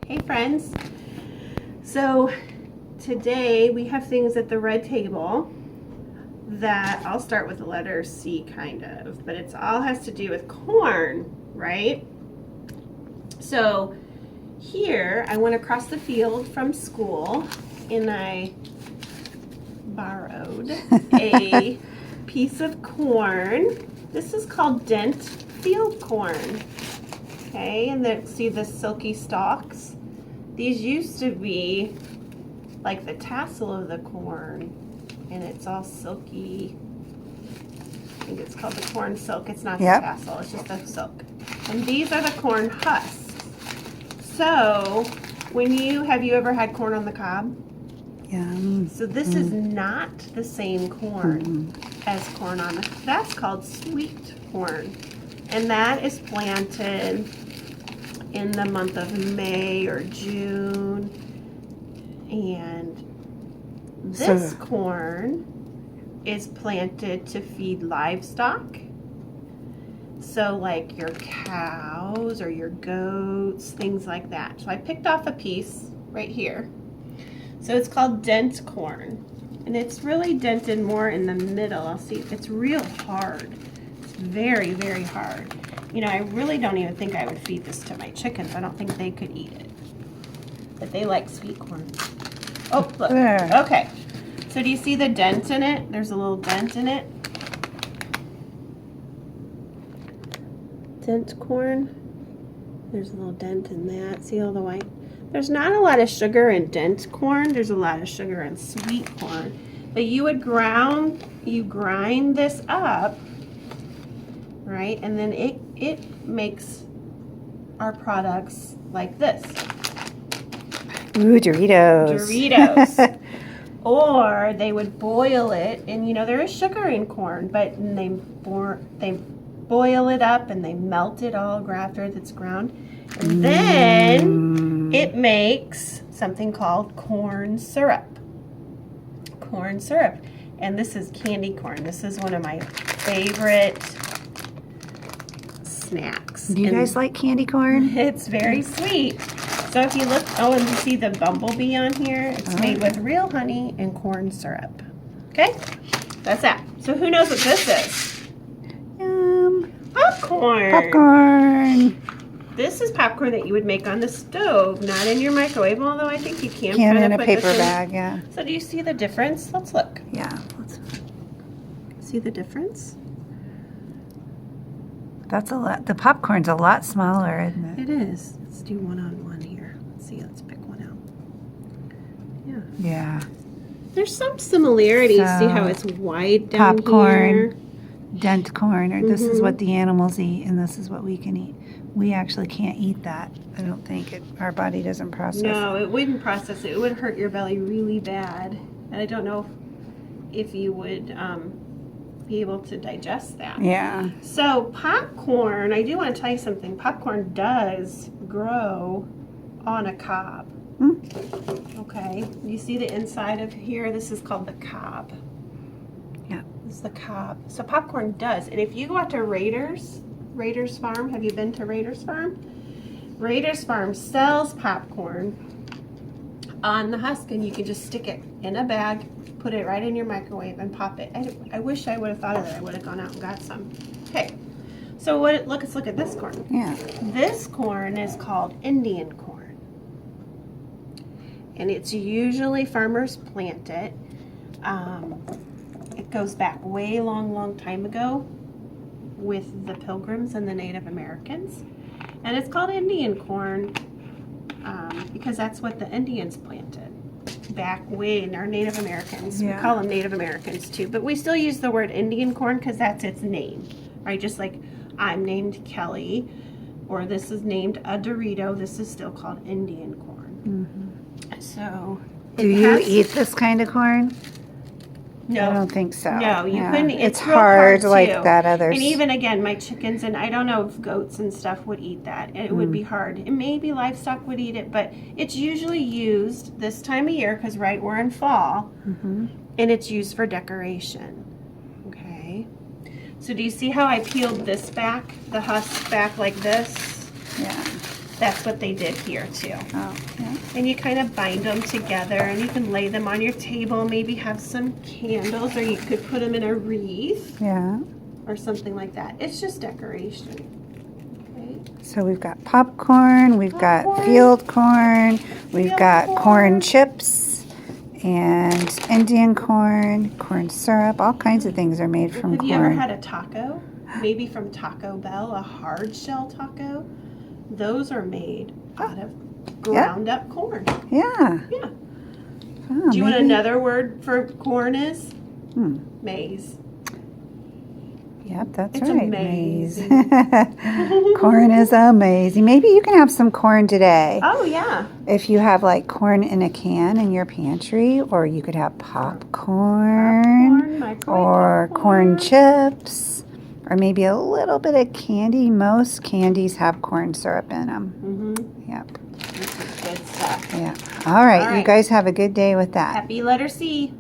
Hey friends, so today we have things at the red table that I'll start with the letter C kind of, but it's all has to do with corn, right? So here I went across the field from school and I borrowed a piece of corn. This is called dent field corn. Okay, and then see the silky stalks? These used to be like the tassel of the corn, and it's all silky. I think it's called the corn silk. It's not the tassel, it's just the silk. And these are the corn husks. So, have you ever had corn on the cob? Yeah. So this is not the same corn as corn on the cob. That's called sweet corn. And that is planted in the month of May or June. And this corn is planted to feed livestock. So like your cows or your goats, things like that. So I picked off a piece right here. So it's called dent corn. And it's really dented more in the middle. I'll see, it's real hard. It's very, very hard. You know, I really don't even think I would feed this to my chickens. I don't think they could eat it. But they like sweet corn. Oh, look. There. Okay. So do you see the dent in it? There's a little dent in it. Dent corn. There's a little dent in that. See all the white? There's not a lot of sugar in dent corn. There's a lot of sugar in sweet corn. But you would grind this up, right? And then it makes our products like this. Ooh, Doritos. Doritos. Or they would boil it, and you know there is sugar in corn, but they boil it up and they melt it all after it's ground, and then it makes something called corn syrup. Corn syrup, and this is candy corn. This is one of my favorite snacks. Do you guys like candy corn? It's very sweet. So if you look, oh, and you see the bumblebee on here? It's made with real honey and corn syrup. Okay? That's that. So who knows what this is? Popcorn. Popcorn. This is popcorn that you would make on the stove, not in your microwave, although I think you can. Can in a put paper this in. bag, yeah. So do you see the difference? Let's look. Yeah. See the difference? That's a lot. The popcorn's a lot smaller, isn't it? It is. Let's do one-on-one here. Let's see, let's pick one out. Yeah. Yeah. There's some similarities. So, see how it's white down popcorn, here? Dent corn, or this is what the animals eat, and this is what we can eat. We actually can't eat that. I don't think our body doesn't process No, it. it wouldn't process it. It would hurt your belly really bad. And I don't know if you would be able to digest that. Yeah. So popcorn, I do want to tell you something. Popcorn does grow on a cob. Okay. You see the inside of here? This is called the cob. Yeah. This is the cob. So popcorn does. And if you go out to Raiders Farm, have you been to Raiders Farm? Raiders Farm sells popcorn on the husk, and you can just stick it in a bag, put it right in your microwave, and pop it. I wish I would have thought of that. I would have gone out and got some. Okay. So let's look at this corn. Yeah. This corn is called Indian corn. And it's usually farmers plant it. It goes back way long time ago with the Pilgrims and the Native Americans. And it's called Indian corn because that's what the Indians planted back way in our Native Americans. Yeah. We call them Native Americans too, but we still use the word Indian corn because that's its name, right? Just like I'm named Kelly, or this is named a Dorito, this is still called Indian corn. So, Do you eat this kind of corn? No. I don't think so. No, you Yeah. couldn't. It's real hard too. like that other. And even again, my chickens, and I don't know if goats and stuff would eat that. It would be hard. And maybe livestock would eat it, but it's usually used this time of year because we're in fall, and it's used for decoration. Okay. So do you see how I peeled this back, the husk back like this? Yeah. That's what they did here too. Oh, yeah. And you kind of bind them together and you can lay them on your table, maybe have some candles, or you could put them in a wreath Yeah. or something like that. It's just decoration. Okay. So we've got popcorn, we've got Popcorn. field corn, we've Field got corn. corn chips and Indian corn, corn syrup, all kinds of things are made from Have you ever corn. had a taco? Maybe from Taco Bell, a hard shell taco? Those are made out of ground up corn. Yeah. Yeah. Oh, Do you want maybe- another word for corn is? Hmm. Maize. Yep, that's It's right. amazing. Maize. Corn is amazing. Maybe you can have some corn today. Oh, yeah. If you have like corn in a can in your pantry, or you could have popcorn, Microwave or corn chips, or maybe a little bit of candy. Most candies have corn syrup in them. Mm-hmm. Yep. This is good stuff. Yeah. All right. All You right. guys have a good day with that. Happy letter C.